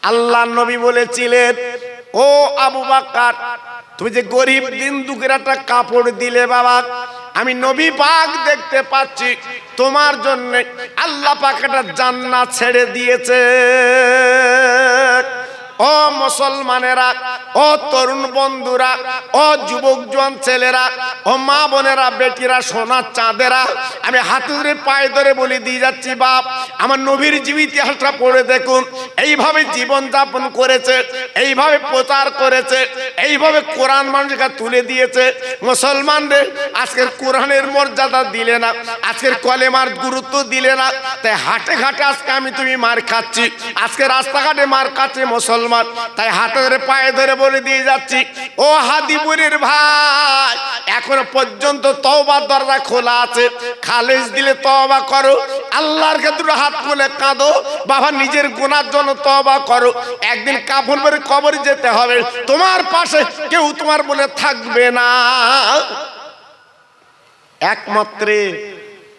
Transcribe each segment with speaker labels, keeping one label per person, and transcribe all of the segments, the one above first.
Speaker 1: আল্লাহ নবী বলেছিলেন, ও আবু বকর, তুমি যে গরিব দিন দুঃখের একটা কাপড় দিলে বাবা, আমি নবী পাক দেখতে পাচ্ছি তোমার জন্য আল্লাহ পাক একটা জান্নাত ছেড়ে দিয়েছে। ও মুসলমানেরা, ও তরুণ বন্ধুরা, ও যুবক জোয়ান ছেলেরা, ও মা বোনেরা, বেটিরা, সোনার চাঁদেরা, আমি হাত ধরে পায়ে ধরে বলে দিয়ে যাচ্ছি, বাপ আমার নবীর জীবন ইতিহাসটা পড়ে দেখুন। এইভাবে জীবন যাপন করেছে, এইভাবে প্রচার করেছে, এইভাবে কোরআন মানুষকে তুলে দিয়েছে। মুসলমানদের আজকের কোরআনের মর্যাদা দিলে না, আজকের কলেমার গুরুত্ব দিলে না, তাই হাটে ঘাটে আজকে আমি তুমি মার খাচ্ছি, আজকে রাস্তাঘাটে মার খাচ্ছে মুসলমান। তাই হাতে ধরে পায়ে ধরে বলে দিয়ে যাচ্ছি, ও হাদিপুরের ভাই, এখনো পর্যন্ত তওবার দরজা খোলা আছে, খালেস দিলে তওবা করো, আল্লাহর কাছে দুটো হাত তুলে কাঁদো, বাবা নিজের গুনার জন্য তওবা করো। একদিন কাফন পরে কবরে যেতে হবে, তোমার পাশে কেউ তোমার বলে থাকবে না। একমাত্র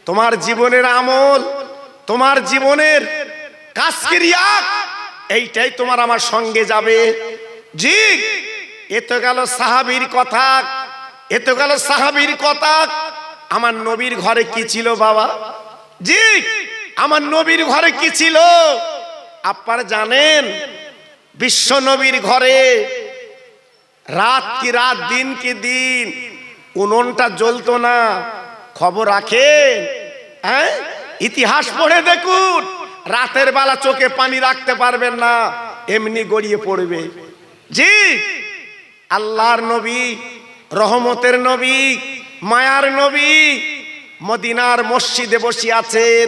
Speaker 1: তোমার জীবনের আমল, তোমার জীবনের কাজক্রিয়া, এইটাই তোমার আমার সঙ্গে যাবে। জি, এ তো গেল সাহাবীর কথা, এ তো গেল সাহাবীর কথা। আমার নবীর ঘরে কি ছিল বাবা? জি, আমার নবীর ঘরে কি ছিল আপনারা জানেন? বিশ্ব নবীর ঘরে রাত কি রাত, দিন কি দিন, উনুনটা জ্বলতো না। খবর রাখেন? হ্যাঁ, ইতিহাস পড়ে দেখুন, রাতের বেলা চোখে পানি রাখতে পারবেন না, এমনি গড়িয়ে পড়বে। জি, আল্লাহর নবী, রহমতের নবী, মায়ার নবী মদিনার মসজিদে বসে আছেন।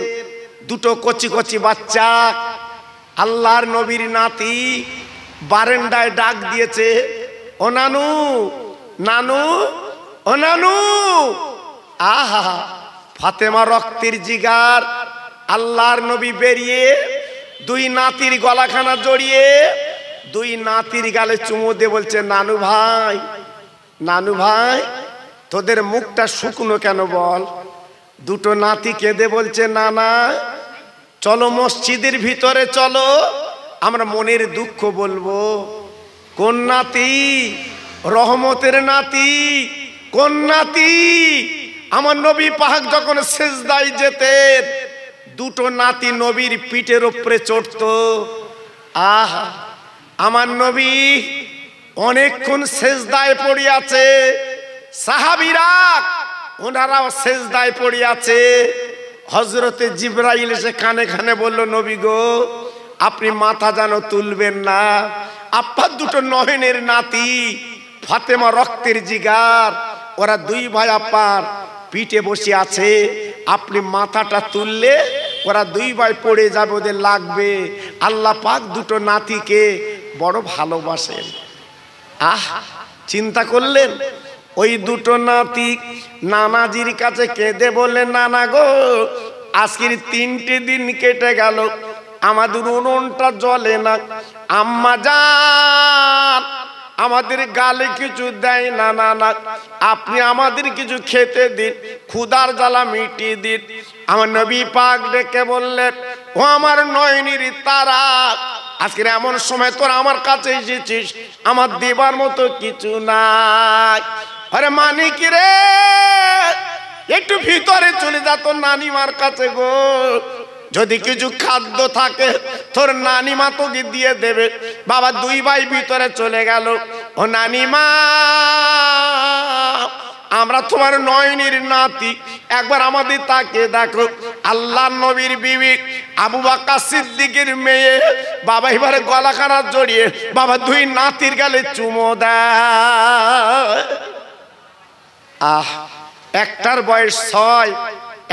Speaker 1: দুটো কচি কচি বাচ্চা, আল্লাহর নবীর নাতি, বারান্দায় ডাক দিয়েছে, ও নানু, নানু, ও নানু। আহা, ফাতেমা রক্তের জিগার। আল্লাহর নবী বেরিয়ে দুই নাতির গলাখানা জড়িয়ে দুই নাতির গালে চুমু দিয়ে বলছে, নানু ভাই, নানু ভাই, তোদের মুখটা শুকনো কেন বল? দুটো নাতি কেঁদে বলছে, নানা চলো মসজিদের ভিতরে চলো, আমরা মনের দুঃখ বলবো। কোন নাতি? রহমতের নাতি। কোন নাতি? আমার নবী পাক যখন সেজদায় যেতেন, দুটো নাতি নবীর পিঠের উপরে চড়তো। আহা, আমার নবী অনেকক্ষণ সেজদায় পড়ে আছে, সাহাবীরা ওনারাও সেজদায় পড়ে আছে। হযরতে জিবরাইল এসে কানে কানে বলল, নবী গো, আপনি মাথা যেন তুলবেন না, আপনার দুটো নয়নের নাতি ফাতেমা রক্তের জিগার, ওরা দুই ভাই আপনার পিঠে বসে আছে, আপনি মাথাটা তুললে ওরা দুই ভাই পড়ে যাবে, ওদের লাগবে। আল্লাহ পাক দুটো নাতিকে বড় ভালোবাসেন। আহ, চিন্তা করলেন? ওই দুটো নাতি নানাজির কাছে কেঁদে বললেন, নানা গো, আজকের 3টে দিন কেটে গেল, আমাদের উনুনটা জ্বলে না, আম্মা জান আমাদের গালে কিছু দেয় না, না না, আপনি আমাদের কিছু খেতে দিন, ক্ষুধার জ্বালা মিটিয়ে দিন। আমার নবী পাক ডেকে বললেন, ও আমার নয়নের তারা, আজকের এমন সময় তোর আমার কাছে এসেছিস, আমার দেবার মতো কিছু নাই। আরে মানে কি রে, একটু ভিতরে চলে যা তোর নানিমার কাছে গো, যদি কিছু খাদ্য থাকে তোর নানিমা তোকে দিয়ে দেবে। বাবা দুই ভাই ভিতরে চলে গেল। ও নানিমা, আমরা তোমার নয়নের নাতি, একবার আমাদের তাকে দেখো। আল্লাহর নবীর বিবি আবু বকর সিদ্দিকের মেয়ে, বাবা এবারে গলাখানা জড়িয়ে বাবা দুই নাতির গালে চুমো দেয়। আহ, একটার বয়স 6,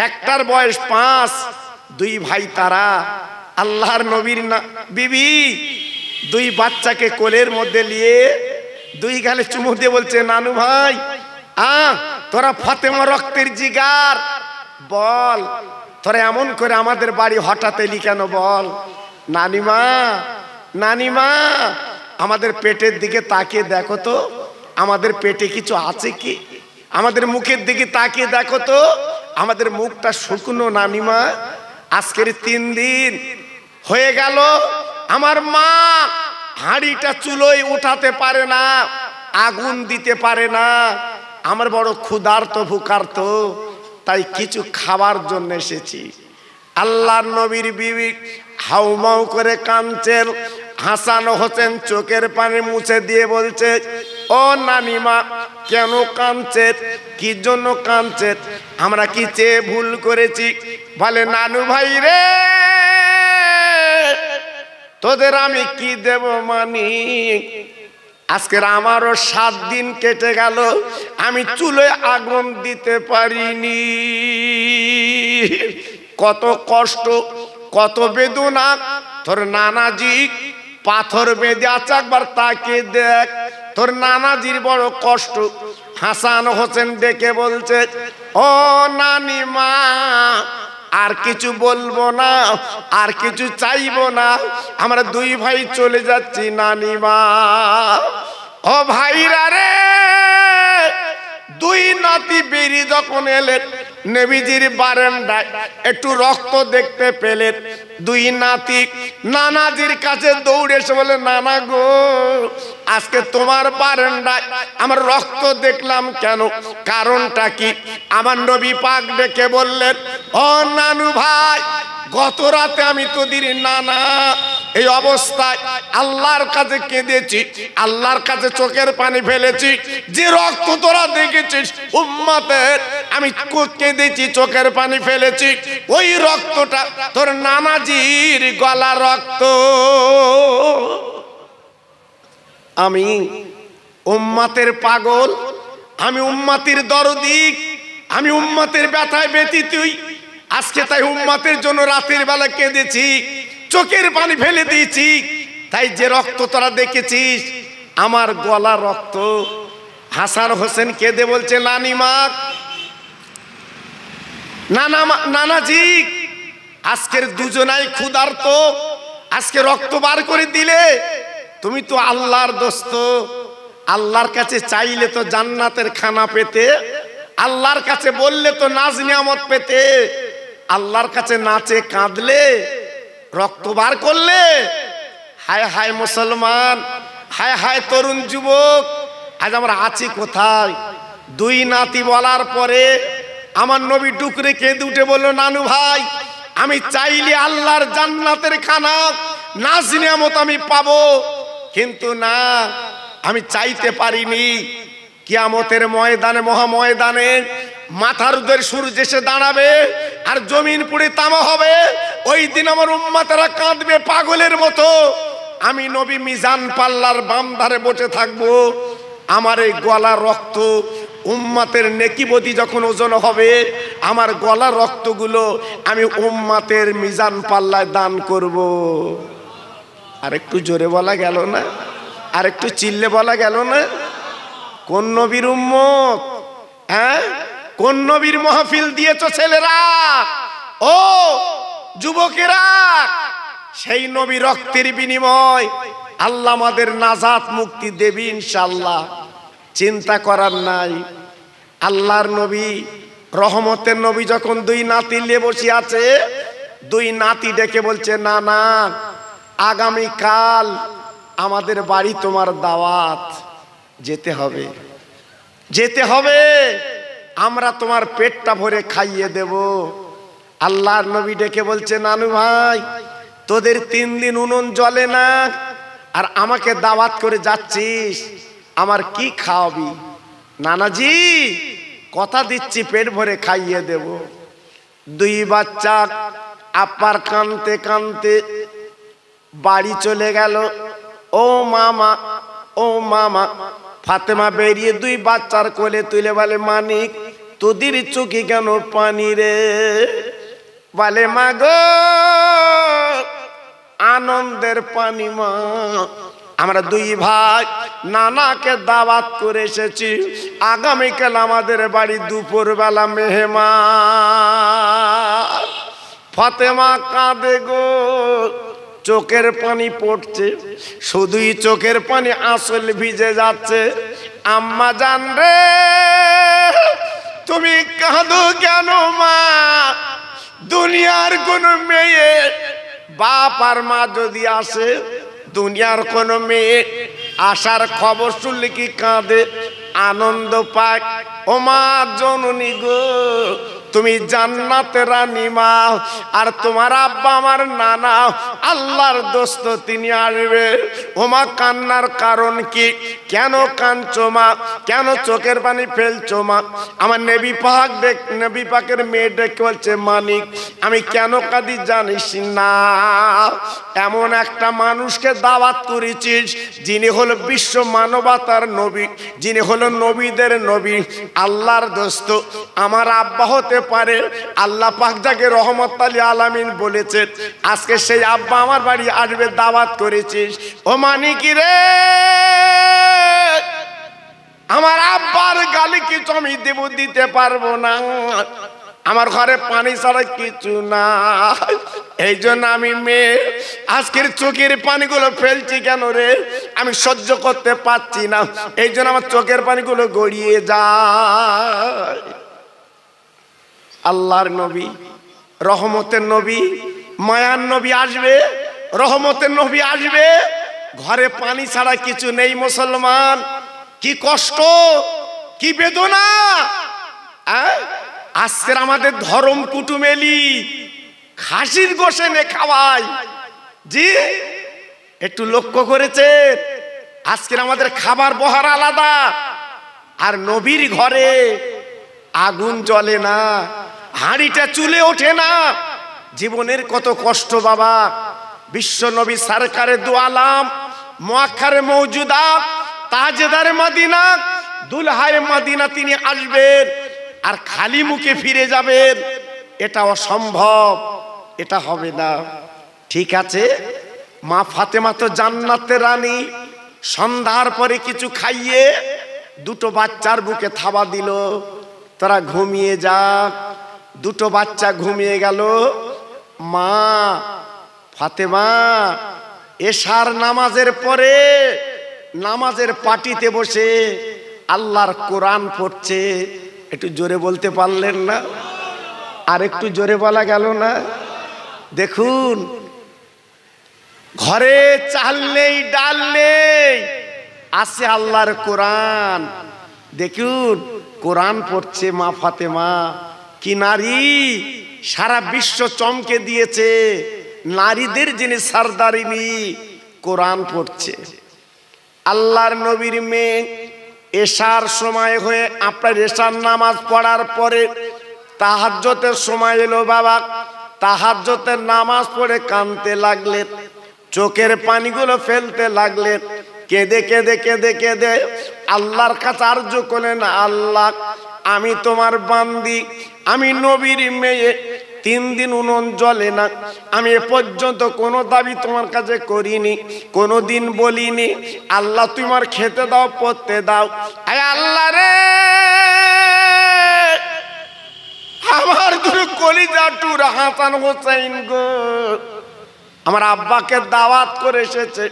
Speaker 1: একটার বয়স 5, দুই ভাই তারা। আল্লাহর নবীর বিবি দুই বাচ্চাকে কোলের মধ্যে নিয়ে দুই গালে চুমু দিয়ে বলছে, নানু ভাই, তোরা ফাতেমা রক্তের জিগার, বল তোরা এমন করে আমাদের বাড়ি হঠাৎ এলি কেন বল? নানিমা, নানিমা, আমাদের পেটের দিকে তাকিয়ে দেখো তো, আমাদের পেটে কিছু আছে কি? আমাদের মুখের দিকে তাকিয়ে দেখো তো, আমাদের মুখটা শুকনো নানিমা। আজকের 3 দিন হয়ে গেল আমার মা হাঁড়িটা চুলোয় উঠাতে পারে না, আগুন দিতে পারে না। আমার বড় ক্ষুধার্ত ভুকার্ত, তাই কিছু খাবার জন্য এসেছি। আল্লাহর নবীর বিবি হাউমাউ করে কাঁদছেন। হাসান হোসেন চোখের পানি মুছে দিয়ে বলছে, ও নানিমা কেন কাঁদছেন, কি জন্য কাঁদছেন, আমরা কি চেয়ে ভুল করেছি? বলে, নানু ভাই রে, তোদের আমি কি দেব মানি, আজকের আমারও 7 দিন কেটে গেল, আমি চুলোয় আগুন দিতে পারিনি। কত কষ্ট, কত বেদনা। তোর নানাজি পাথর বেঁধে আছে, একবার তাকে দেখ, তোর নানাজির বড় কষ্ট। হাসান হোসেন ডেকে বলছে, ও নানিমা, আর কিছু বলবো না, আর কিছু চাইবো না, আমরা 2 ভাই চলে যাচ্ছি নানিমা। ও ভাইরা রে, 2 নাতি বেরিয়ে যখন এলেন নবীজির বারান্দায়, একটু রক্ত দেখতে পেলেন। 2 নাতি নানাজির কাছে দৌড়ে এসে বলে, নানা গো, আজকে তোমার বারান্দায় আমার রক্ত দেখলাম কেন, কারণটা কি? আমার নবী পাক ডেকে বললেন, ও নানু ভাই, গত রাতে আমি তোদের নানা এই অবস্থায় আল্লাহর কাছে কেঁদেছি, আল্লাহর কাছে চোখের পানি ফেলেছি। যে রক্ত তোরা দেখেছিস উম্মতের, আমি কেঁদেছি, চোখের পানি ফেলেছি, ওই রক্তটা তোর নানাজির গলা রক্ত। আমি উম্মতের পাগল, আমি উম্মতের দরদি, আমি উম্মতের ব্যথায় ব্যথিত। আজকে তাই উম্মতের জন্য রাতের বেলা কেঁদেছি, চোখের পানি ফেলে দিয়েছি। তাই যে রক্ত তোরা দেখেছিস আমার গলা রক্ত। হাসান হোসেন কেঁদে বলছে, নানিমা, নানাজি, আজকের দুজনাই ক্ষুধার্ত, আজকে রক্ত বার করে দিলে। তুমি তো আল্লাহর দোস্ত, আল্লাহর কাছে চাইলে তো জান্নাতের খানা পেতে, আল্লাহর কাছে বললে তো নাজ নিয়ামত পেতে, আল্লাহর কাছে নাচে কাঁদলে রক্ত বার করলে। হায় হায় মুসলমান, হায় হায় তরুণ যুবক, আজ আমরা আছি কোথায়? 2 নাতি বলার পরে আমার নবী ডুকরে কেঁদে উঠে বলল, নানু ভাই, আমি চাইলে আল্লাহর জান্নাতের খানা নাজ নিয়ামত আমি পাবো, কিন্তু না, আমি চাইতে পারিনি। কিয়ামতের ময়দানে, মহাময়দানে মাথার উপর সূর্য এসে দাঁড়াবে আর জমিন পুড়ে তামা হবে। ওই দিন আমার উম্মতেরা কাঁদবে পাগলের মতো। আমি নবী মিজান পাল্লার বাম ধারে বসে থাকবো। আমার এই গলা রক্ত উম্মতের নেকিবতী যখন ওজন হবে, আমার গলা রক্তগুলো আমি উম্মতের মিজান পাল্লায় দান করব। আর একটু জোরে বলা গেল না? আর একটু চিল্লে বলা গেল না? কোন নবীর উম্মত? হ্যাঁ, কোন নবীর মাহফিল দিয়েছো ছেলেরা, ও যুবকেরা? সেই নবী রক্তের বিনিময় আল্লাহ আমাদের নাজাত মুক্তি দেবে ইনশাআল্লাহ, চিন্তা করার নাই। আল্লাহর নবী, রহমতের নবী যখন 2 নাতি নিয়ে বসে আছে, 2 নাতি ডেকে বলছে, না না, আগামীকাল আমাদের বাড়ি তোমার দাওয়াত, যেতে হবে, যেতে হবে, আমরা তোমার পেটটা ভরে খাইয়ে দেব। আল্লাহর নবী ডেকে বলছে, নানু ভাই, তোদের 3 দিন উনুন জ্বলে না, আর আমাকে দাওয়াত করে যাচ্ছিস, আমার কি খাওয়াবি? নানাজি, কথা দিচ্ছি পেট ভরে খাইয়ে দেব। 2 বাচ্চা আপার কানতে কানতে বাড়ি চলে গেল। ও মামা, ও মামা। ফাতেমা বেরিয়ে 2 বাচ্চার কোলে তুলে বলে, মানিক, তোদের চোখে কেন পানি রে? বলে, মা গো, আনন্দের পানি মা, আমরা 2 ভাই নানাকে দাওয়াত করে এসেছি, আগামীকাল আমাদের বাড়ি দুপুর বেলা মেহমান। ফাতেমা কাঁদে গো, চোখের পানি পড়ছে, শুধুই চোখের পানি, আসল ভিজে যাচ্ছে। আম্মা জান রে, তুমি কাঁদো কেন মা? দুনিয়ার কোন মেয়ে বাপ আর মা যদি আসে, দুনিয়ার কোন মেয়ে আসার খবর শুনলে কি কাঁদে, আনন্দ পায়? ও মা জননী গো, তুমি জান্নাতের রানী মা, আর তোমার আব্বা আমার নানা আল্লাহর দোস্ত, তিনি আসবে। ও মা কান্নার কারণ কি? কেন কাঁদছো মা? কেন চোখের পানি ফেলছো মা? আমার নবী পাকের মেয়ে ডেকে বলছে, মানিক আমি কেন কাঁদি জানিস না? এমন একটা মানুষকে দাওয়াত করেছিস যিনি হলো বিশ্ব মানবতার নবী, যিনি হলো নবীদের নবী, আল্লাহর দোস্ত। আমার আব্বা হতে পারে, আল্লাহ পাক যাকে রহমতুল আলামিন বলেছেন, আজকে সেই আব্বা আমার বাড়ি আসবে, দাওয়াত করেছিস। ও মানিক রে, আমার আব্বার গালি কিছু আমি দিতে পারবো না, আমার ঘরে পানি ছাড়া কিছু না। এই জন্য আমি মেয়ে আজকের চোখের পানিগুলো ফেলছি কেন রে? আমি সহ্য করতে পারছি না, এই জন্য আমার চোখের পানিগুলো গড়িয়ে যায়। আল্লাহর নবী, রহমতের নবী, মায়ার নবী আসবে, রহমতের নবী আসবে, ঘরে পানি ছাড়া কিছু নেই। মুসলমান, কি কষ্ট, কি বেদনা! আজকের আমাদের ধর্ম কুটুম এলি খাসির গোশে নে খাওয়াই। জি, একটু লক্ষ্য করেছে? আজকের আমাদের খাবার বহার আলাদা, আর নবীর ঘরে আগুন জ্বলে না, হাঁড়িটা চুলে ওঠে না। জীবনের কত কষ্ট বাবা! বিশ্ব নবী সরকারে দু আলাম, মুআক্কারে মওজুদা, তাজদারে মদিনা, দুলহায়ে মদিনা তিনি আসবেন আর খালি মুখে ফিরে যাবেন, এটা অসম্ভব, এটা হবে না। ঠিক আছে, মা ফাতেমা তো জান্নাতের রানী, সন্ধ্যার পরে কিছু খাইয়ে দুটো বাচ্চার বুকে থাবা দিল, তারা ঘুমিয়ে যাক। দুটো বাচ্চা ঘুমিয়ে গেল। মা ফাতেমা এশার নামাজের পরে নামাজের পাটিতে বসে আল্লাহর কোরআন পড়ছে। একটু জোরে বলতে পারলেন না? আর একটু জোরে বলা গেল না? দেখুন, ঘরে চাল নেই, ডাল নেই, আছে আল্লাহর কোরআন। দেখুন, কোরআন পড়ছে মা ফাতেমা। কি নারী! সারা বিশ্ব চমকে দিয়েছে, নারীদের যিনি সরদারিনী, কোরআন পড়ছে। আল্লাহর নবীর মেয়ে এশার সময় হয়ে, আপনার এশার নামাজ পড়ার পরে তাহাজ্জুদের সময় এলো বাবা। তাহাজ্জুদের নামাজ পড়ে কাঁদতে লাগলেন, চোখের পানিগুলো ফেলতে লাগলেন, কেঁদে কেঁদে কেঁদে কেঁদে আল্লাহর কাছে আরজ করলেন, আল্লাহ আমি তোমার বান্দি, আমি নবীর মেয়ে, 3 দিন উনুন জ্বলে না, আমি এ পর্যন্ত কোনো দাবি তোমার কাছে করিনি, কোনো দিন বলিনি, আল্লাহ তুমি আমার খেতে দাও, পড়তে দাও। আয় আল্লাহ রে, আমার দুটো কলিজা টুর হাসান হোসেন গো, আমার আব্বাকে দাওয়াত করে এসেছে।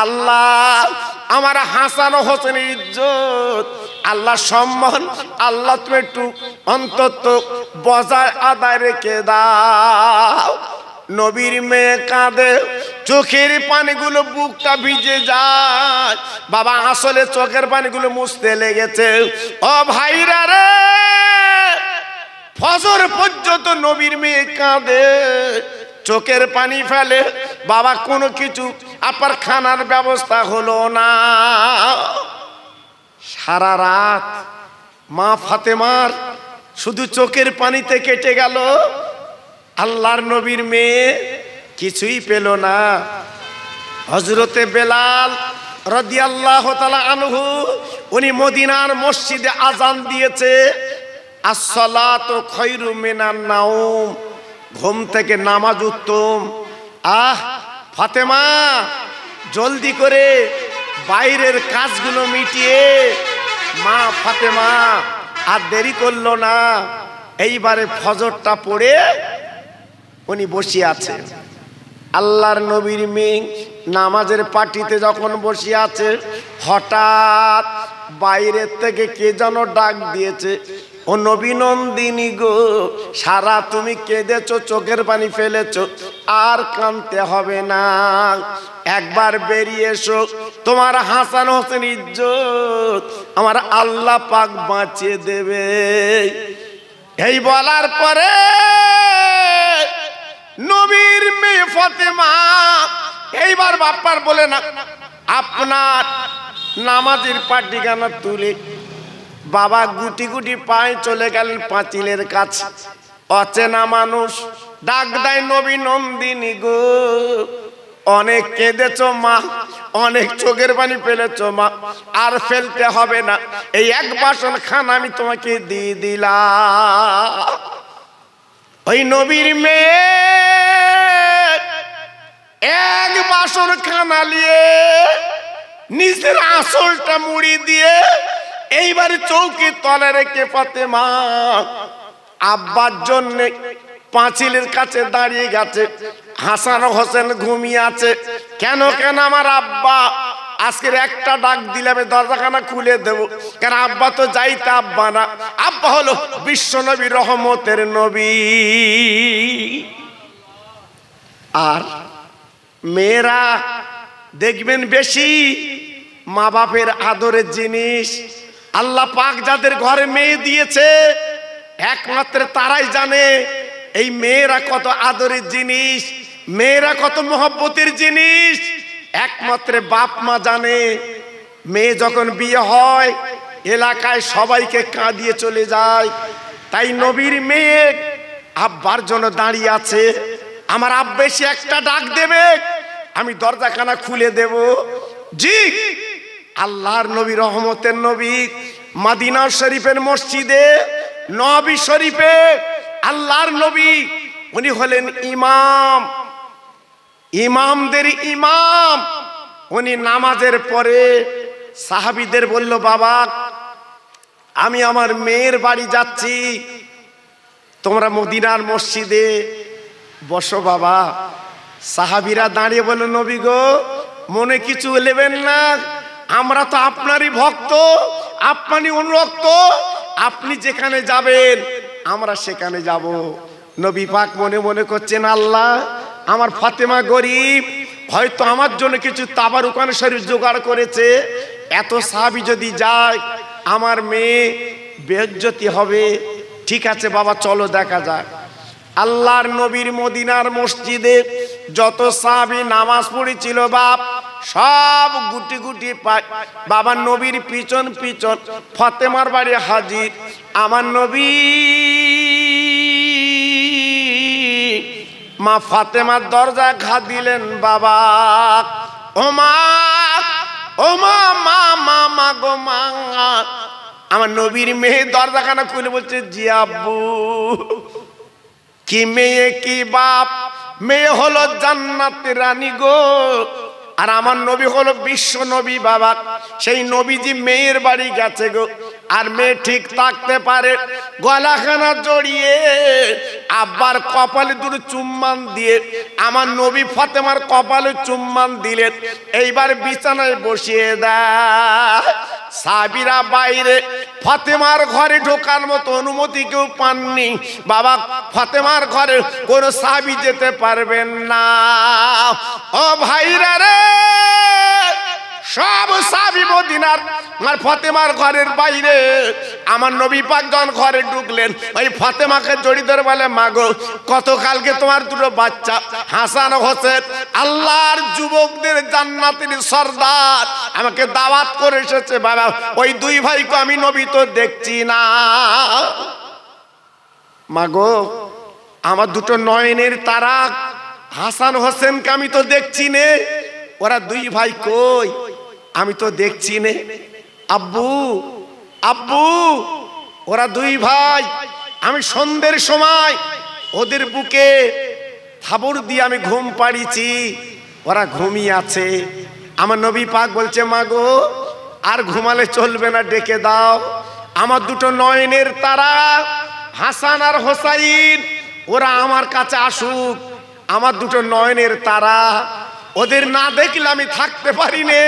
Speaker 1: আল্লাহ আমার হাসান হোসেনের ইজ্জত, আল্লাহ সম্মান, আল্লাহ তুমি একটু অন্তত বজায় আদায় রেখে দাও। নবীর মেয়ে কাঁদে, চোখের পানিগুলো বুকটা ভিজে যায় বাবা, আসলে চোখের পানিগুলো মুছতে লেগেছে। ও ভাইরা রে, ফজর পর্যন্ত নবীর মেয়ে কাঁদে, চোখের পানি ফেলে বাবা, কোনো কিছু আপনার খানার ব্যবস্থা হলো না। সারা রাত মা ফাতেমার শুধু চোখের পানিতে কেটে গেল। আল্লাহর নবীর মেয়ে কিছুই পেল না। হযরতে বেলাল রাদিয়াল্লাহু তাআলা আনহু, উনি মদিনার মসজিদে আজান দিয়েছে, আসসালাতু খায়রুম মিনান নাওম, ঘুম থেকে নামাজ উত্তম। ফাতেমা জলদি করে বাইরের কাজগুলো মিটিয়ে, মা ফাতেমা আর দেরি করলো না, এইবারে ফজরটা পড়ে উনি বসে আছে। আল্লাহর নবীর মেয়ে নামাজের পাটিতে যখন বসে আছে, হঠাৎ বাইরের থেকে কে যেন ডাক দিয়েছে, ও ও নবী নন্দিনী গো, সারা তুমি কেঁদেছো, চোখের পানি ফেলেছো, আর কাঁদতে হবে না, একবার বেরিয়ে এসো, তোমার হাসান হোসেন ইজ্জত আমার আল্লাহ পাক বাঁচিয়ে দেবে। এই বলার পরে নবীর মেয়ে ফাতেমা এইবার বাপ্পার বলে না, আপনার নামাজের পাটিখানা তুলে বাবা গুটি গুটি পায়ে চলে গেলেন পাঁচিলের কাছে। অচেনা মানুষ ডাক দেয়, নবী নন্দিনী গো, অনেক কেঁদেছ মা, অনেক চোখের পানি ফেলেছ মা, আর ফেলতে হবে না, এই এক বাসন খানা আমি তোমাকে দিয়ে দিলাম। ওই নবীর মেয়ে এক বাসন খানা নিয়ে নিজের আঁচলটা মুড়ি দিয়ে এইবারে চৌকির তলে রেখে ফাতেমা আব্বার জন্য পাঁচিলের কাছে দাঁড়িয়ে গেছে। হাসান হোসেন ঘুমিয়ে আছে। কেন কেন আমার আব্বা আজকের একটা ডাক দিলে আমি দরজাখানা খুলে দেব, কেন আব্বা তো যাইতে আব্বা না, আব্বা হলো বিশ্ব নবী, রহমতের নবী। আর মেয়েরা দেখবেন বেশি মা বাপের আদরের জিনিস আল্লাহ পাক যাদের ঘরে মেয়ে দিয়েছে একমাত্র তারাই জানে এই মেয়েরা কত আদরের জিনিস, মেয়েরা কত মহব্বতের জিনিস, একমাত্র বাপ মা জানে। মেয়ে যখন বিয়ে হয় এলাকায় সবাইকে কাঁদিয়ে চলে যায়। তাই নবীর মেয়ে আব্বার জন্য দাঁড়িয়ে আছে, আমার আব্বা এসে একটা ডাক দেবে আমি দরজাখানা খুলে দেব। জি, আল্লাহর নবী, রহমতের নবী, মদিনা শরীফের মসজিদে নবী শরীফে আল্লাহর নবী উনি হলেন ইমাম, ইমামদের ইমাম। উনি নামাজের পরে সাহাবীদের বলল, বাবা আমি আমার মেয়ের বাড়ি যাচ্ছি, তোমরা মদিনার মসজিদে বসো বাবা। সাহাবীরা দাঁড়িয়ে বলল, নবী গো মনে কিছু নেবেন না, আমরা তো আপনারই ভক্ত, আপনারই অনুরক্ত, আপনি যেখানে যাবেন আমরা সেখানে যাব। নবী পাক মনে মনে করছেন, আল্লাহ আমার ফাতেমা গরিব, হয়তো আমার জন্য কিছু তাবারুকান শরীফ জোগাড় করেছে, এত সাহাবী যদি যায় আমার মেয়ে বেইজ্জতি হবে। ঠিক আছে বাবা চলো দেখা যাক। আল্লাহর নবীর মদিনার মসজিদে যত সাহাবী নামাজ পড়েছিল বাপ সব গুটি গুটি পায় বাবা নবীর পিছন পিছন ফাতেমার বাড়ি হাজির। আমার নবী মা ফাতেমার দরজা ঘা দিলেন, বাবা ও মা, ও মা, মা মা মা গো মা। আমার নবীর মেয়ে দরজাখানা খুলে বলছে, জি আব্বু। কি মেয়ে কি বাপ, মেয়ে হলো জান্নাতের রানী গো, আর আমার নবী হলো বিশ্ব নবী বাবা। সেই নবীজি মেয়ের বাড়ি গেছে গো, আর মেয়ে ঠিক থাকতে পারে, গলাখানা জড়িয়ে আব্বার কপালে দুটো চুম্বান দিয়ে আমার নবী ফাতেমার কপালে চুম্বান দিলেন। এইবার বিছানায় বসিয়ে দেয়। সাহাবীরা বাইরে ফাতেমার ঘরে ঢোকার মতো অনুমতি কেউ পাননি বাবা। ফাতেমার ঘরে কোন সাহাবী যেতে পারবেন না। ও ভাইরা রে, সব সাহাবী মদিনার আর ফাতেমার ঘরের বাইরে। আমার নবী পাক যখন ঘরে ঢুকলেন, ওই ফাতেমাকে জড়ি ধরে বলে, মাগো গতকালকে তোমার দুটো বাচ্চা হাসান হোসেন আল্লাহর যুবকদের জান্নাতের সর্দার আমাকে দাওয়াত করে এসেছে বাবা, ওই দুই ভাইকে আমি নবী তো দেখছি না। মাগো আমার দুটো নয়নের তারা হাসান হোসেনকে আমি তো দেখছি নে, ওরা দুই ভাই কই আমি তো দেখছি নে। আব্বু আব্বু, ওরা দুই ভাই, আমি সন্ধ্যের সময় ওদের বুকে থাবর দিয়ে আমি ঘুম পাড়িয়েছি, ওরা ঘুমিয়ে আছে। আমার নবী পাক বলছে, মাগো আর ঘুমালে চলবে না, ডেকে দাও আমার দুটো নয়নের তারা হাসান আর হোসাইন, ওরা আমার কাছে আসুক। আমার দুটো নয়নের তারা, ওদের না দেখলে আমি থাকতে পারি নে।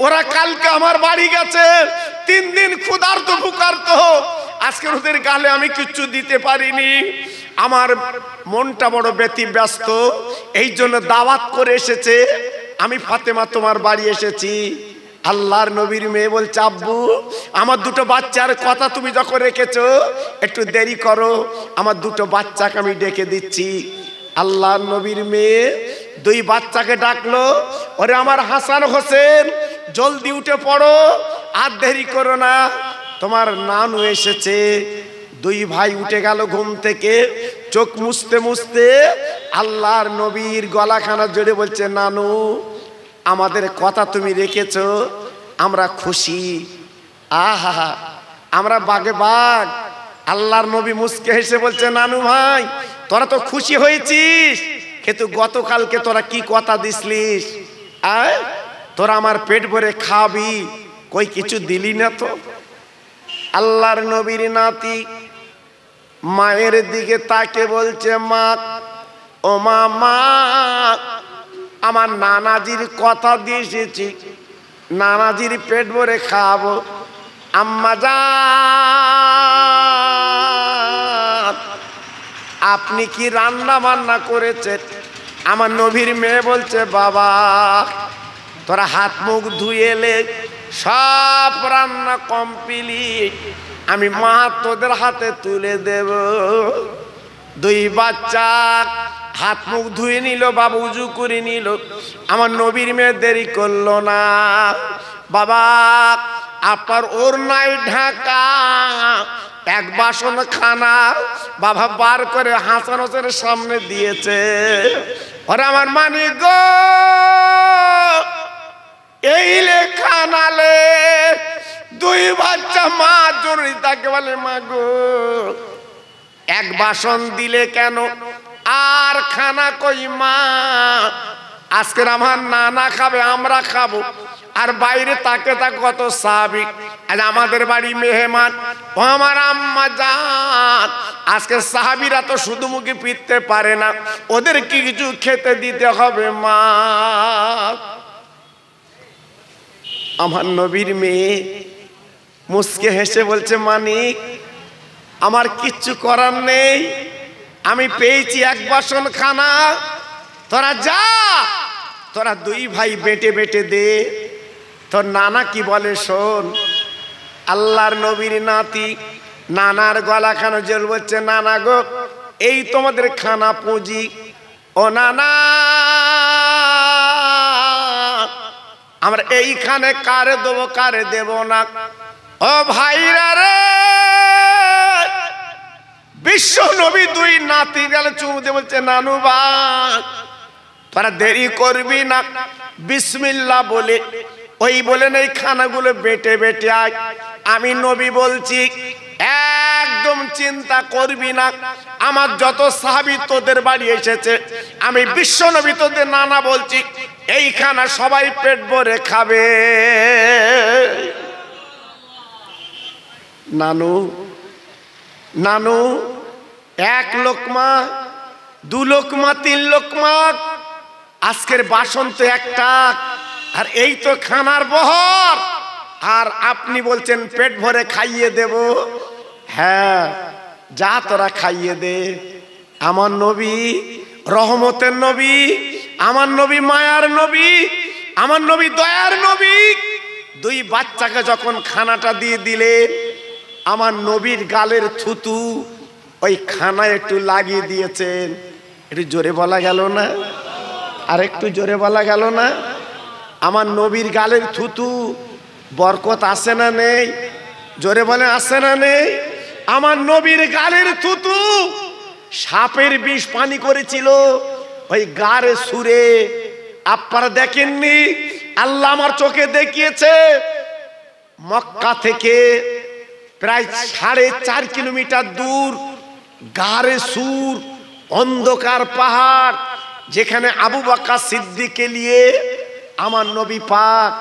Speaker 1: ওরা কালকে আমার বাড়ি গেছে, 3 দিন ক্ষুধার্ত ভুকার্ত আজকে ওদের গালে আমি কিচ্ছু দিতে পারিনি, আমার মনটা বড় ব্যতিব্যস্ত, এই জন্য দাওয়াত করে এসেছে। আমি ফাতেমা তোমার বাড়ি এসেছি। আল্লাহর নবীর মেয়ে বলছে, আব্বু আমার দুটো বাচ্চার কথা তুমি যখন রেখেছো, একটু দেরি করো, আমার দুটো বাচ্চাকে আমি ডেকে দিচ্ছি। আল্লাহর নবীর মেয়ে দুই বাচ্চাকে ডাকলো, ওরে আমার হাসান হোসেন জলদি উঠে পড়ো, আর দেরি করো না, তোমার নানু এসেছে। দুই ভাই উঠে গেল ঘুম থেকে, চোখ মুছতে মুছতে আল্লাহর নবীর গলাখানা জড়ে বলছে, নানু আমাদের কথা তুমি রেখেছো, আমরা খুশি। আহা, আমরা বাগে বাগ। আল্লাহর নবী মুস্কে হেসে বলছে, নানু ভাই তোরা তো খুশি হয়েছিস, কিন্তু গতকালকে তোরা কি কথা দিসলিস, তোরা আমার পেট ভরে খাবি, কই কিছু দিলি না তো। আল্লাহর নবীর নাতি মায়ের দিকে তাকে বলছে, মা ও মা, আমার নানাজির কথা দিয়ে এসেছি, নানাজির পেট ভরে খাবো। আম্মা জান আপনি কি রান্না বান্না করেছেন? আমার নবীর মেয়ে বলছে, বাবা তোরা হাত মুখ ধুয়ে এলে, সব রান্না কমপ্লিট, আমি মা তোদের হাতে তুলে দেব। দুই বাচ্চা হাত মুখ ধুয়ে নিল, বাবা উজু করে নিল। আমার নবীর মেয়ে দেরি করলো না, বাবা আপনার ওড়নায় ঢাকা এক বাসন খানা বাবা বার করে হাসান হোসেনের সামনে দিয়েছে। ওরে আমার মানি গো, এই লে খানালে। দুই বাচ্চা মা জরুরি তাকে বলে, মা গো এক বাসন দিলে কেন, আর খানা কই মা? আজকের আমার নানা খাবে, আমরা খাবো, আর বাইরে তাকে তা কত সাহাবী, আজ আমাদের বাড়ি মেহমান। ও আমার আম্মা জান, আজকে সাহাবীরা তো শুধু মুখে ফিরতে পারে না, ওদের কি কিছু খেতে দিতে হবে মা। আমার নবীর মেয়ে মুস্কে হেসে বলছে, মানিক আমার কিচ্ছু করার নেই, আমি পেয়েছি এক বাসন খানা, তোরা যা, তোরা দুই ভাই বেটে বেটে দে, তোর নানা কি বলে শোন। আল্লাহর নবীর নাতি নানার গলা খানা জল বলছে, নানা গো এই তোমাদের খানা পুঁজি। ও নানা আমরা এইখানে কারে দেবো কারে দেব না। ও ভাইরা রে, বিশ্ব নবী দুই নাতি গেলে চুমু দিয়ে বলছে, নানু ভাই তোরা দেরি করবি না, বিসমিল্লাহ বলে ওই বলেন এই খানাগুলো বেটে বেটে আয়। আমি নবী বলছি একদম চিন্তা করবি না, আমার যত সাহাবী তোদের বাড়ি এসেছে, আমি বিশ্ব নবী তোদের নানা বলছি এই খানা সবাই পেট ভরে খাবে। নানু নানু এক লোকমা, দু লোকমা, তিন লোকমা, আজকের বাসন তো একটা, আর এই তো খানার বহর, আর আপনি বলছেন পেট ভরে খাইয়ে দেব। হ্যাঁ যা তোরা খাইয়ে দে। আমার নবী রহমতের নবী, আমার নবী মায়ার নবী, আমার নবী দয়ার নবী। দুই বাচ্চাকে যখন খানাটা দিয়ে দিলে, আমার নবীর গালের থুতু ওই খানায় একটু লাগিয়ে দিয়েছেন। একটু জোরে বলা গেল না? আর একটু জোরে বলা গেল না? আমার নবীর গালের থুতু বরকত আছে না নেই? জোরে বলে আছে না নেই? আমার নবীর গালের থুতু সাপের বিষ পানি করেছিল ওই গারে সুরে। আপনারা দেখেননি? আল্লাহ আমার চোখে দেখিয়েছে। মক্কা থেকে প্রায় 4.5 কিলোমিটার দূর গারে সুর, অন্ধকার পাহাড়, যেখানে আবু বকর সিদ্দিককে নিয়ে আমার নবী পাক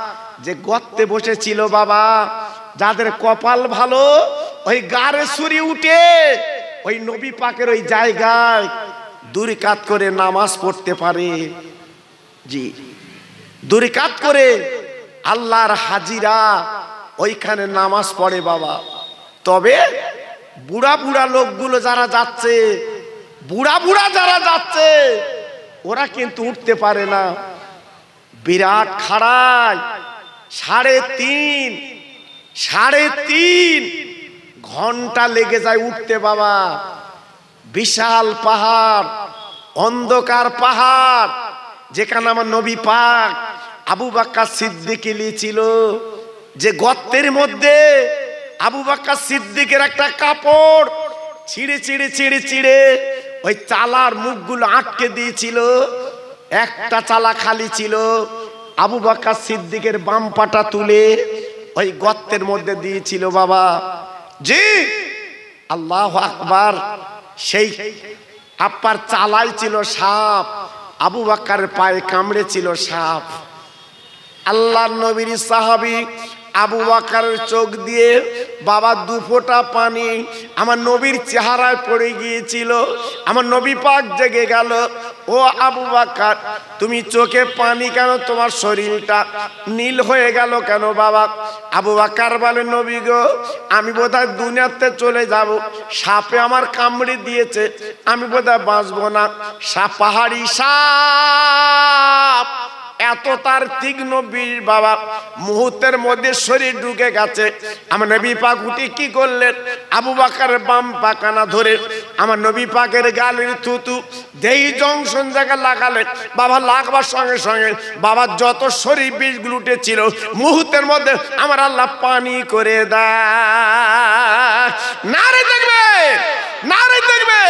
Speaker 1: যে গর্তে বসেছিল বাবা, যাদের কপাল ভালো ওই গারে সুরি উঠে ওই নবী পাকের ওই জায়গায় 2 রাকাত করে নামাজ পড়তে পারে। জি 2 রাকাত করে আল্লাহর হাজিরা ওইখানে নামাজ পড়ে বাবা। তবে বুড়া বুড়া লোকগুলো যারা যাচ্ছে, বুড়া বুড়া যারা যাচ্ছে, ওরা কিন্তু উঠতে পারে না। বিরাট খাড়ায় 3.5 ঘন্টা লেগে যায় উঠতে বাবা। বিশাল পাহাড়, অন্ধকার পাহাড়, যেখানে আমার নবী পাক আবু বকর সিদ্দিক ছিল। যে গর্তের মধ্যে আবু বকর সিদ্দিকের একটা কাপড় ছিঁড়ে ছিঁড়ে ছিঁড়ে ছিঁড়ে ওই চালার মুখগুলো আটকে দিয়েছিল। একটা চালা খালি ছিল। আবু বকর সিদ্দিকের বাম পাটা তুলে ওই গর্তের মধ্যে দিয়েছিল বাবা। জি, আল্লাহু আকবার। সেই আপার চালাই ছিল সাপ, আবু বকরের পায়ে কামড়েছিল সাপ। আল্লাহর নবীর সাহাবী আবু বকরের চোখ দিয়ে বাবা 2 ফোঁটা পানি আমার নবীর চেহারায় পড়ে গিয়েছিল। আমার নবী পাক জেগে গেল, ও আবু বকর তুমি চোখে পানি কেন? তোমার শরীরটা নীল হয়ে গেল কেন বাবা? আবু বকর বলে, নবী গো, আমি বোধহয় দুনিয়াতে চলে যাব, সাপে আমার কামড়ে দিয়েছে, আমি বোধহয় বাঁচবো না। সাপ, পাহাড়ি সাপ, এত তার তীক্ষ্ণ বিষ বাবা, মুহূর্তের মধ্যে শরীর ঢুকে গেছে। আমার নবী পাক উঠে কি করলেন? আবু বকরের বাম পাখানা ধরে আমার নবী পাকের গালের থুতু দেই জংশন জায়গায় লাগালেন বাবা। লাগবার সঙ্গে সঙ্গে বাবা যত শরীর বিষগুলো উঠেছিল মুহূর্তের মধ্যে আমার আল্লাহ পানি করে দেয়। নারে দেখবে, নারে দেখবে।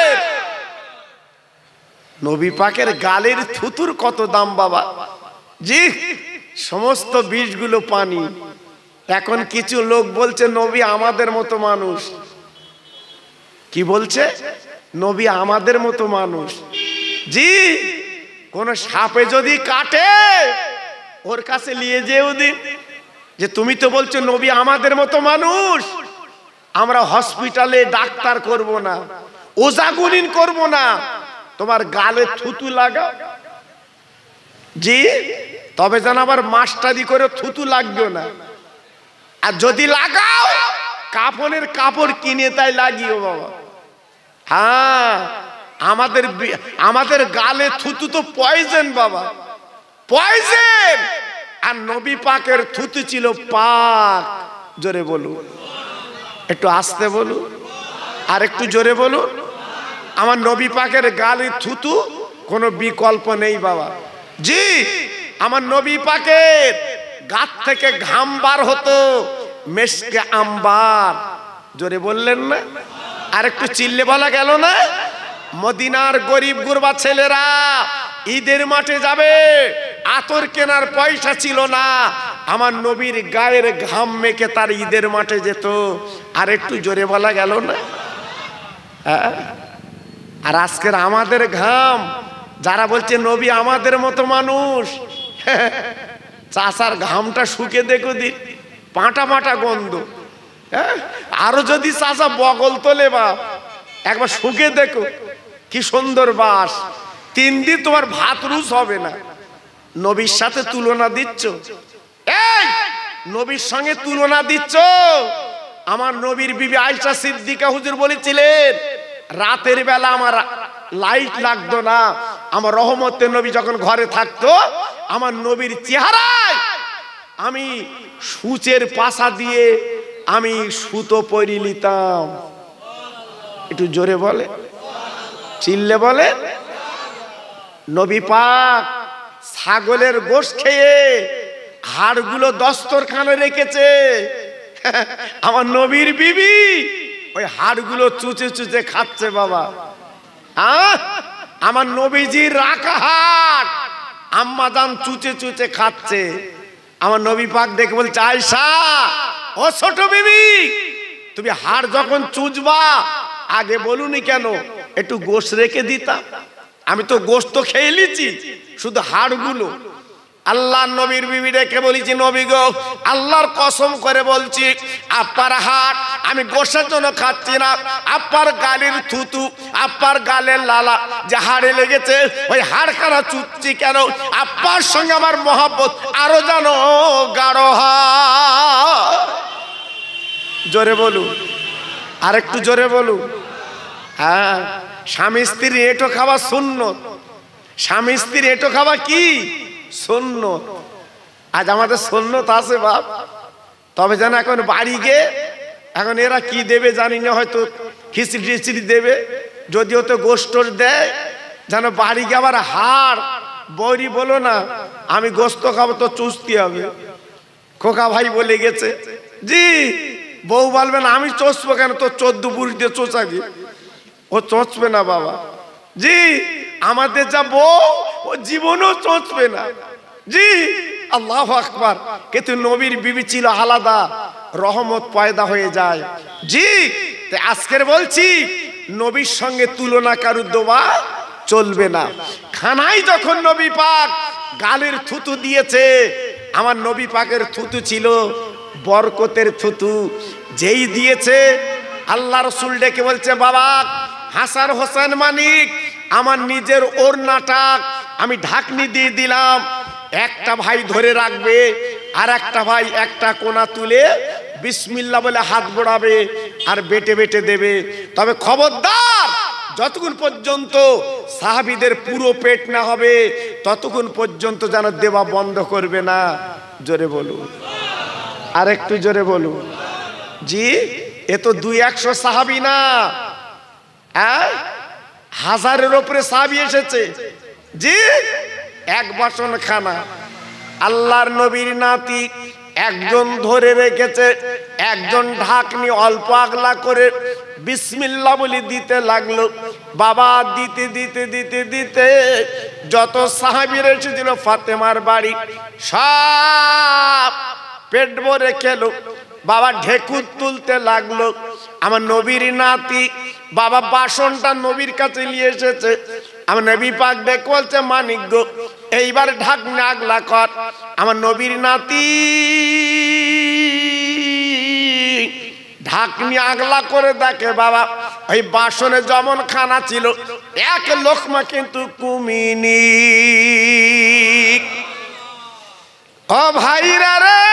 Speaker 1: নবী পাকের গালের থুতুর কত দাম বাবা। জি, সমস্ত বিষগুলো পানি। এখন কিছু লোক বলছে নবী আমাদের মতো মানুষ। কি বলছে? নবী আমাদের মতো মানুষ। জি, কোন সাপে যদি কাটে ওর কাছে নিয়ে যেও দিন, যে তুমি তো বলছো নবী আমাদের মতো মানুষ, আমরা হসপিটালে ডাক্তার করব না, ওজাগুনিন করব না, তোমার গালে থুতু লাগাও। জি, তবে যেন আবার মাস্টারি করে থুতু লাগবে না। আর যদি লাগাও কাফনের কাপড় কিনে তাই লাগিও বাবা। হ্যাঁ, আমাদের গালে থুতু তো পয়জন বাবা, পয়জন। আর নবী পাকের থুতু ছিল পাক। জোরে বলুন, একটু আস্তে বলুন, আর একটু জোরে বলুন। আমার নবী পাকের গালে থুতু কোনো বিকল্প নেই বাবা। জি, আমার নবী পাকের গাত থেকে ঘাম বার হতো মেশকে আম্বার। জোরে বললেন না? আর একটু চিল্লে বলা গেল না? মদিনার গরিব গুরবা ছেলেরা ঈদের মাঠে যাবে, আতর কেনার পয়সা ছিল না, আমার নবীর গায়ের ঘাম মেখে তার ঈদের মাঠে যেত। আর একটু জোরে বলা গেল না? আর আজকের আমাদের ঘাম, যারা বলছে নবী আমাদের মতো মানুষ, চাষার ঘামটা শুকে দেখো দি, পাঁটা পাঁটা গন্ধ। আরো যদি চাষা বগল তোলে বা একবার শুকে দেখো কি সুন্দর বাস। 3 দিন তোমার ভাত রুজ হবে না। নবীর সাথে তুলনা দিচ্ছ, এই নবীর সঙ্গে তুলনা দিচ্ছ। আমার নবীর বিবি আয়েশা সিদ্দিকা হুজুর বলেছিলেন, রাতের বেলা আমার লাইট লাগতো না, আমার রহমতের নবী যখন ঘরে থাকতো আমার নবীর চেহারায় আমি সূচের পাশা দিয়ে আমি সুতো পরি নিতাম। একটু জোরে বলে, চিল্লে বলে। নবী পাক ছাগলের গোশত খেয়ে হাড়গুলো দস্তরখানে রেখেছে। আমার নবীর বিবি ওই হাড়গুলো চুচে চুচে খাচ্ছে বাবা। আমার নবীজির রাখা হাড় আম্মা জান চুচে চুচে খাচ্ছে। আমার নবী পাক দেখে বলছে, আয়েশা ও ছোট বিবি, তুমি হাড় যখন চুচবা আগে বলুনি কেন একটু গোশত রেখে দিতাম? আমি তো গোশত খেয়ে নিয়েছি, শুধু হাড়গুলো। আল্লাহ নবীর বিবি রেখে বলেছি, নবী গো আল্লাহর কসম করে বলছি, আপনার হাড় আমি গোশের জন্য খাচ্ছি না, আপনার গালের থুতু, আপনার গালের লালা যে হাড়ে লেগেছে ওই হাড়খানা চুচ্ছি কেন? আপনার সঙ্গে আমার মহব্বত আরো জানো গাঢ় হয়। জোরে বলুন, আর একটু জোরে বলুন। হ্যাঁ, স্বামী স্ত্রীর এঁটো খাওয়া সুন্নত। স্বামী স্ত্রীর এঁটো খাওয়া কি সুন্নত। আজ আমাদের সুন্নত আছে বাপ, তবে যেন এখন বাড়ি গিয়ে এখন এরা কি দেবে জানি না, হয়তো খিচড়ি টিচড়ি দেবে, যদিও তো গোস্ত দেয়, যেন বাড়ি গিয়ে আবার হাড় বৌরি বলো না আমি গোস্ত খাবো তো চুষতে হবে। খোকা ভাই বলে গেছে জি, বউ বলবে না আমি চষবো কেন, তো 14 বুড়ি দিয়ে চোষাবি, ও চোষবে না বাবা। জি, আমাদের যা বউ ও জীবনও চোষবে না। জি, আল্লাহু আকবার। কিন্তু নবীর বিবি ছিল আলাদা, রহমত পয়দা হয়ে যায়। জি, আজকের বলছি নবীর সঙ্গে তুলনা কারুর দেওয়া চলবে না। খানায় যখন নবী পাক গালের থুতু দিয়েছে, আমার নবী পাকের থুতু ছিল বরকতের থুতু। যেই দিয়েছে আল্লাহ রসুল ডেকে বলছে বাবা হাসান হোসেন মানিক, আমার নিজের ওড়নাটা আমি ঢাকনি দিয়ে দিলাম, একটা ভাই ধরে রাখবে আর একটা ভাই একটা কোনা তুলে বিসমিল্লাহ বলে হাত বাড়াবে আর বেটে বেটে দেবে। তবে খবরদার, যতক্ষণ পর্যন্ত সাহাবীদের পুরো পেট না হবে ততক্ষণ পর্যন্ত যেন দেওয়া বন্ধ করবে না। জোরে বলুন, আর একটু জোরে বলুন। জি, এ তো 200 সাহাবী না, হাজারের উপরে সাহাবী এসেছে। জি, এক বাসন খানা। আল্লাহর নবীর নাতি একজন ধরে রেখেছে, একজন ঢাকনি অল্প আগলা করে বিসমিল্লাহ বলে দিতে লাগলো। বাবা দিতে দিতে দিতে দিতে যত সাহাবীর এসেছিল ফাতেমার বাড়ি সব পেট ভরে খেলো। বাবা ঢেকুর তুলতে লাগলো। আমার নবীর নাতি বাবা বাসনটা নবীর কাছে নিয়ে এসেছে। আমার নবী পাক ডেকে বলছে মানিক গো এইবার ঢাকনা আগলা কর। আমার নবীর নাতি ঢাকনি আগলা করে দেখে বাবা ওই বাসনে যেমন খানা ছিল এক লোকমা কিন্তু কুমিনি। ও ভাইরা রে,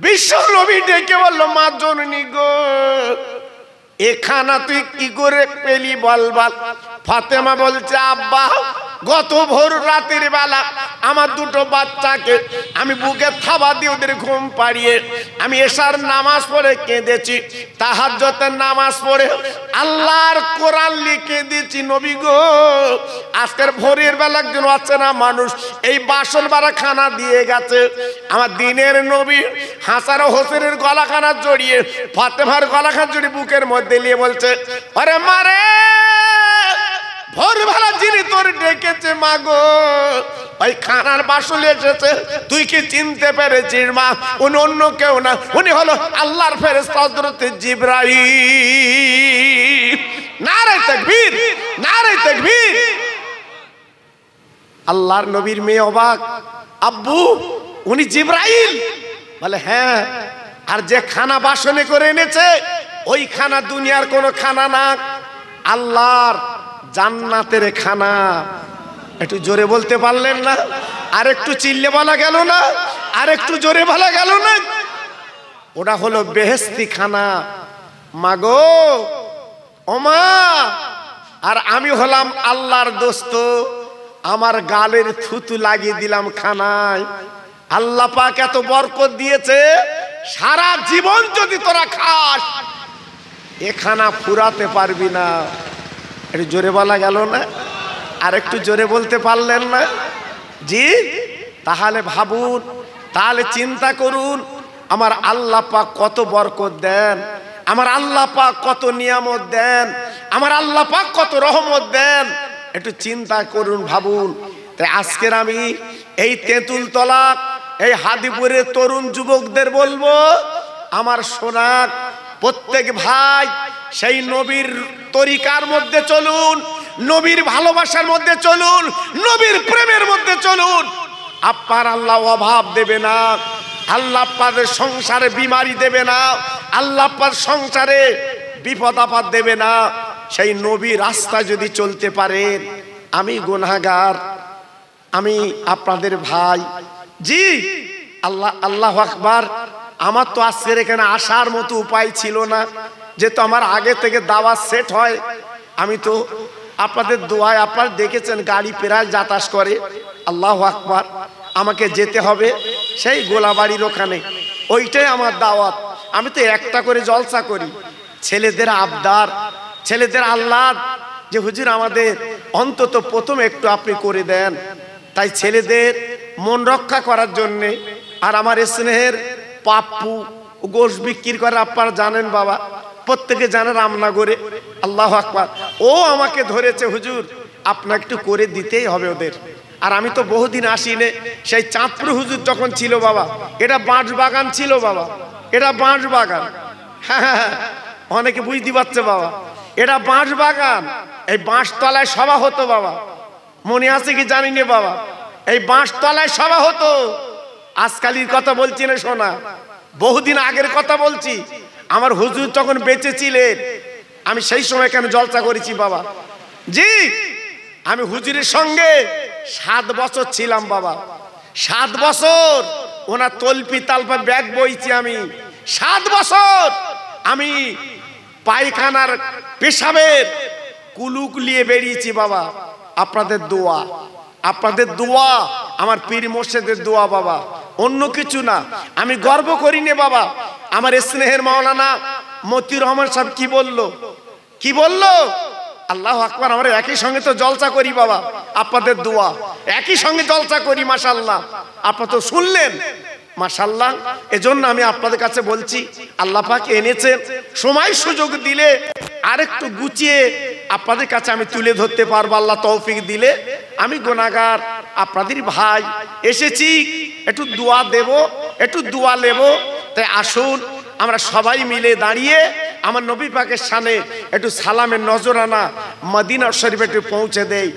Speaker 1: বিশ্ব নবী ডেকে বলল মা জননী গো এ খানা তুই কি করে পেলি বল বল। ফাতেমা বলছে আব্বা গত ভোর রাতের বেলা আমার দুটো বাচ্চাকে আমি বুকে থাবা দিয়ে ওদের ঘুম পাড়িয়ে আমি এশার নামাজ পড়ে কেঁদেছি, তাহাজ্জুদের নামাজ পড়ে আল্লাহর কোরআন লিখে দিয়েছি। নবী গো আজকের ভোরের বেলা একজন আছে না মানুষ এই বাসন বাড়া খানা দিয়ে গেছে। আমার দিনের নবী হাসান হোসেনের গলাখানা জড়িয়ে ফাতেমার গলাখানা জড়িয়ে বুকের মধ্যে নিয়ে বলছে আরে মারে ভোরবেলা যিনি তোর ডেকেছে মা গো ওই খানার বাসন এসেছে, তুই কি চিনতে পেরেছিস মা? উনি অন্য কেউ না, উনি হলো আল্লাহর ফেরেশতা হযরত জিবরাইল। নারে তাকবীর, নারে তাকবীর। আল্লাহর নবীর মেয়ে অবাক, আব্বু উনি জিবরাইল? বলে হ্যাঁ। আর যে খানা বাসনে করে এনেছে ওই খানা দুনিয়ার কোনো খানা না, আল্লাহর জান্নাতের খানা। একটু জোরে বলতে পারলেন না? আর একটু চিল্লে বলা গেল না? আর একটু জোরে বলা গেল না? ওটা হলো বেহেশতি খানা। মাগো ও মা, আর আমি হলাম আল্লাহর দোস্ত, আমার গালের থুতু লাগিয়ে দিলাম খানায়। আল্লাহ পাক এত বরকত দিয়েছে, সারা জীবন যদি তোরা খাস এ খানা ফুরাতে পারবি না। একটু জোরে বলা গেল না? আর একটু জোরে বলতে পারলেন না? জি, তাহলে ভাবুন, তাহলে চিন্তা করুন আমার আল্লাহ পাক কত বরকত দেন, আমার আল্লাহ পাক কত নিয়ামত দেন, আমার আল্লাহ পাক কত রহমত দেন। একটু চিন্তা করুন, ভাবুন। তাই আজকের আমি এই তেঁতুলতলা এই হাদিপুরের তরুণ যুবকদের বলবো আমার সোনার প্রত্যেক ভাই সেই নবীর তরিকার মধ্যে চলুন, নবীর ভালোবাসার মধ্যে চলুন, নবীর প্রেমের মধ্যে চলুন। আপনার আল্লাহ অভাব দেবে না, আল্লাহ আপনাদের সংসারে বিমারি দেবে না, আল্লাহ আপনার সংসারে বিপদ আপদ দেবে না। সেই নবী রাস্তায় যদি চলতে পারেন, আমি গুনাহগার, আমি আপনাদের ভাই। জি, আল্লাহ আল্লাহু আকবার। আমার তো আজকের এখানে আসার মতো উপায় ছিল না, যেহেতু আমার আগে থেকে দাওয়াত সেট হয়। আমি তো আপনাদের দোয়ায়, আপনারা দেখেছেন গাড়ি প্রায় যাতায়াত করে। আল্লাহু আকবার, আমাকে যেতে হবে সেই গোলাবাড়ির ওখানে, ওইটাই আমার দাওয়াত। আমি তো একটা করে জলসা করি, ছেলেদের আবদার, ছেলেদের আহ্লাদ, যে হুজুর আমাদের অন্তত প্রথম একটু আপনি করে দেন। তাই ছেলেদের মন রক্ষা করার জন্যে, আর আমার স্নেহের পাপ্পু গোশ বিক্রি করে, আপনারা জানেন বাবা, প্রত্যেকে জানে রামনগরে। আল্লাহু আকবার, ও আমাকে ধরেছে হুজুর আপনাকে একটু করে দিতেই হবে ওদের। আর আমি তো বহুদিন আসিনে, সেই চাঁদপুর হুজুর যখন ছিল বাবা, এটা বাঁশ বাগান ছিল বাবা, এটা বাঁশ বাগান। হ্যাঁ, অনেকে বুঝতে পারছে বাবা, এটা বাঁশ বাগান। এই বাঁশ তলায় সভা হতো বাবা, মনে আছে কি জানি না বাবা, এই বাঁশ তলায় সভা হতো। আজকালির কথা বলছি না শোনা, বহুদিন আগের কথা বলছি। আমার হুজুর তখন বেঁচে ছিলেন, আমি সেই সময় কেন জলসা করেছি বাবা। জি, আমি হুজুরের সঙ্গে 7 বছর ছিলাম বাবা, 7 বছর ওনার তলপি তালপা ব্যাগ বইছি আমি। 7 বছর আমি পায়খানার পেশাবের কুলুক নিয়ে বেরিয়েছি বাবা। আপনাদের দোয়া, আপনাদের দোয়া, আমার পীর মোর্শেদের দোয়া বাবা, অন্য কিছু না। আমি গর্ব করি নে বাবা। আমার স্নেহের মাওলানা মতিউর রহমান সাহেব কি বললো, কি বললো? আল্লাহু আকবার, আমরা একই সঙ্গে তো জলসা করি বাবা, আপনাদের দোয়া, একই সঙ্গে জলসা করি। মাশাআল্লাহ, আপনারা তো শুনলেন, মাশাআল্লাহ। এজন্য আমি আপনাদের কাছে বলছি, আল্লাহ পাক এনেছেন, সময় সুযোগ দিলে আরেকটু গুছিয়ে আপনাদের কাছে আমি তুলে ধরতে পারবো, আল্লাহ তৌফিক দিলে। আমি গুনাহগার, আপনাদের ভাই, এসেছি একটু দোয়া দেব, একটু দোয়া নেব। তাই আসুন আমরা সবাই মিলে দাঁড়িয়ে আমার নবী পাকের সামনে একটু সালামের নজরানা মদিনা শরীফে একটু পৌঁছে দেই।